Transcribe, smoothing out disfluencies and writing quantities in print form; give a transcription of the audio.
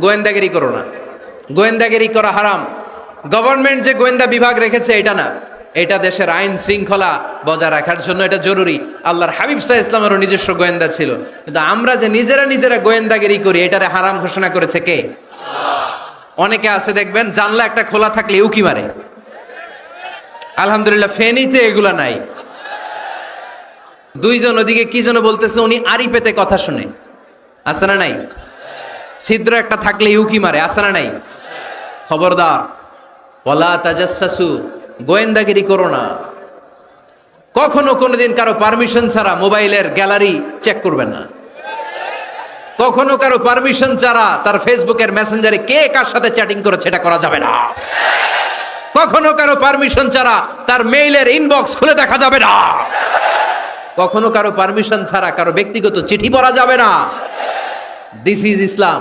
গোয়েন্দাগিরি করো না। গোয়েন্দাগিরি করা হারাম। গভর্নমেন্ট যে গোয়েন্দা বিভাগ রেখেছে এটা না, এটা দেশের আইন শৃঙ্খলা বজায় রাখার জন্য এটা জরুরি। আল্লাহর হাবিব সাল্লাল্লাহু আলাইহি ওয়াসাল্লামেরও নিজস্ব গোয়েন্দা ছিল, কিন্তু আমরা যে নিজেরা গোয়েন্দাগিরি করি এটারে হারাম ঘোষণা করেছে কে? অনেকে আছে দেখবেন জানলা একটা খোলা থাকলে উকি মারে। আলহামদুলিল্লাহ ফেনীতে এগুলা নাই। দুইজন ওদিকে কি যেন বলতেছে, উনি আড়ি পেতে কথা শুনে, আছে না নাই? ছিদ্র একটা থাকলে উকি মারে, আছে না নাই? খবরদার, ওয়ালা তাজাসসু, গোয়েন্দাগিরি করো না। কখনো কোনোদিন কারো পারমিশন ছাড়া মোবাইলের গ্যালারি চেক করবেন না। কখনো কারো পারমিশন ছাড়া তার ফেসবুকের মেসেঞ্জারে কে কার সাথে চ্যাটিং করেছে এটা করা যাবে না। কখনো কারো পারমিশন ছাড়া তার মেইলের ইনবক্স খুলে দেখা যাবে না। কখনো কারো পারমিশন ছাড়া কারো ব্যক্তিগত চিঠি পড়া যাবে না। This is Islam.